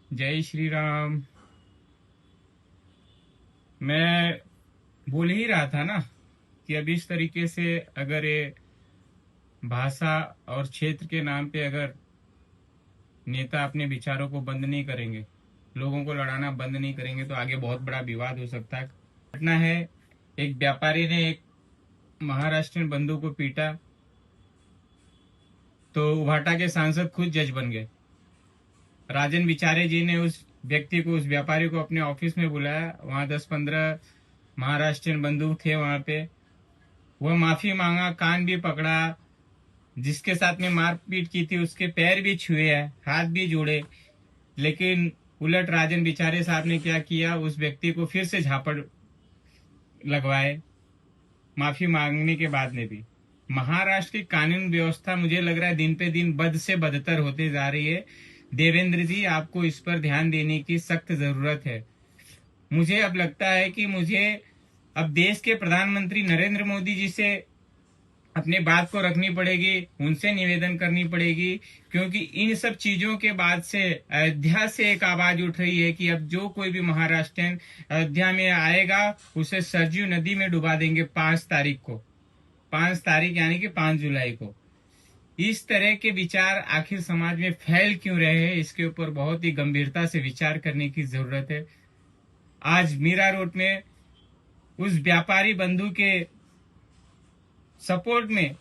जय श्री राम। मैं बोल ही रहा था ना कि अब इस तरीके से अगर ये भाषा और क्षेत्र के नाम पे अगर नेता अपने विचारों को बंद नहीं करेंगे, लोगों को लड़ाना बंद नहीं करेंगे, तो आगे बहुत बड़ा विवाद हो सकता है। घटना है, एक व्यापारी ने एक महाराष्ट्रियन बंधु को पीटा, तो उभाटा के सांसद खुद जज बन गए। राजन विचारे जी ने उस व्यक्ति को, उस व्यापारी को अपने ऑफिस में बुलाया। वहां 10-15 महाराष्ट्रियन बंधु थे वहां पे। वह माफी मांगा, कान भी पकड़ा, जिसके साथ में मारपीट की थी उसके पैर भी छुए हैं, हाथ भी जोड़े। लेकिन उलट राजन बिचारे साहब ने क्या किया, उस व्यक्ति को फिर से झापड़ लगवाए माफी मांगने के बाद में भी। महाराष्ट्र की कानून व्यवस्था मुझे लग रहा है दिन पे दिन बद से बदतर होते जा रही है। देवेंद्र जी, आपको इस पर ध्यान देने की सख्त जरूरत है। मुझे अब लगता है कि मुझे अब देश के प्रधानमंत्री नरेंद्र मोदी जी से अपनी बात को रखनी पड़ेगी, उनसे निवेदन करनी पड़ेगी, क्योंकि इन सब चीजों के बाद से अयोध्या से एक आवाज उठ रही है कि अब जो कोई भी महाराष्ट्रियन अयोध्या में आएगा उसे सरजू नदी में डुबा देंगे 5 तारीख को। 5 तारीख यानी कि 5 जुलाई को। इस तरह के विचार आखिर समाज में फैल क्यों रहे हैं, इसके ऊपर बहुत ही गंभीरता से विचार करने की जरूरत है। आज मीरा रोड में उस व्यापारी बंधु के सपोर्ट में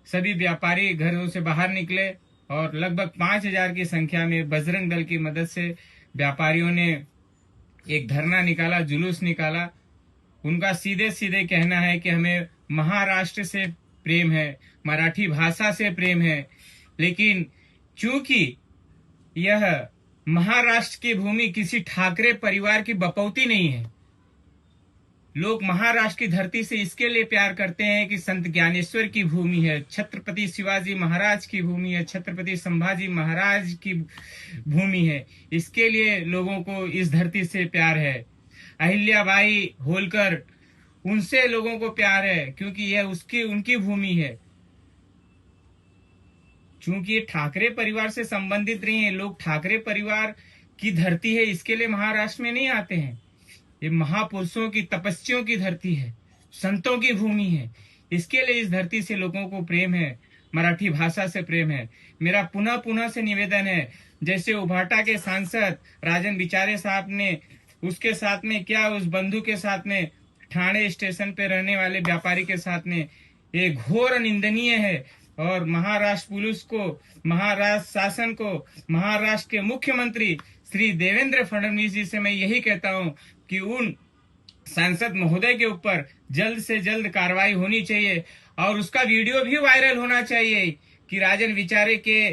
सभी व्यापारी घरों से बाहर निकले और लगभग 5,000 की संख्या में बजरंग दल की मदद से व्यापारियों ने एक धरना निकाला, जुलूस निकाला। उनका सीधे सीधे कहना है कि हमें महाराष्ट्र से प्रेम है, मराठी भाषा से प्रेम है, लेकिन चूंकि यह महाराष्ट्र की भूमि किसी ठाकरे परिवार की बपौती नहीं है, लोग महाराष्ट्र की धरती से इसके लिए प्यार करते हैं कि संत ज्ञानेश्वर की भूमि है, छत्रपति शिवाजी महाराज की भूमि है, छत्रपति संभाजी महाराज की भूमि है। इसके लिए लोगों को इस धरती से प्यार है। अहिल्याबाई होलकर, उनसे लोगों को प्यार है क्योंकि यह उसकी उनकी भूमि है। चूंकि ये ठाकरे परिवार से संबंधित नहीं है, लोग ठाकरे परिवार की धरती है इसके लिए महाराष्ट्र में नहीं आते हैं। ये महापुरुषों की तपस्याओं की धरती है, संतों की भूमि है। इसके लिए इस धरती से लोगों को प्रेम है, मराठी भाषा से प्रेम है। मेरा पुनः पुनः से निवेदन है, जैसे उभाटा के सांसद राजन बिचारे साहब ने उसके साथ में क्या, उस बंधु के साथ में, ठाणे स्टेशन पे रहने वाले व्यापारी के साथ में, ये घोर निंदनीय है। और महाराष्ट्र पुलिस को, महाराष्ट्र शासन को, महाराष्ट्र के मुख्यमंत्री श्री देवेंद्र फडणवीस जी से मैं यही कहता हूं कि उन सांसद महोदय के ऊपर जल्द से जल्द कार्रवाई होनी चाहिए और उसका वीडियो भी वायरल होना चाहिए कि राजन विचारे के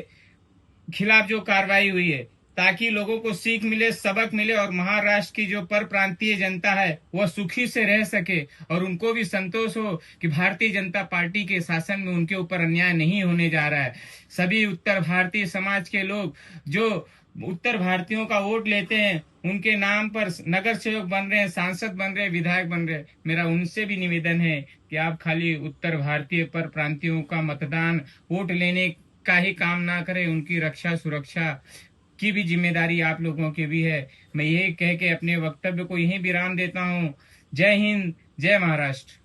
खिलाफ जो कार्रवाई हुई है, ताकि लोगों को सीख मिले, सबक मिले और महाराष्ट्र की जो पर प्रांतीय जनता है वह सुखी से रह सके और उनको भी संतोष हो कि भारतीय जनता पार्टी के शासन में उनके ऊपर अन्याय नहीं होने जा रहा है। सभी उत्तर भारतीय समाज के लोग जो उत्तर भारतीयों का वोट लेते हैं, उनके नाम पर नगर सेवक बन रहे हैं, सांसद बन रहे हैं, विधायक बन रहे हैं। मेरा उनसे भी निवेदन है कि आप खाली उत्तर भारतीय पर प्रांतियों का मतदान, वोट लेने का ही काम ना करें, उनकी रक्षा सुरक्षा की भी जिम्मेदारी आप लोगों की भी है। मैं यही कह के अपने वक्तव्य को यहीं विराम देता हूँ। जय हिंद, जय महाराष्ट्र।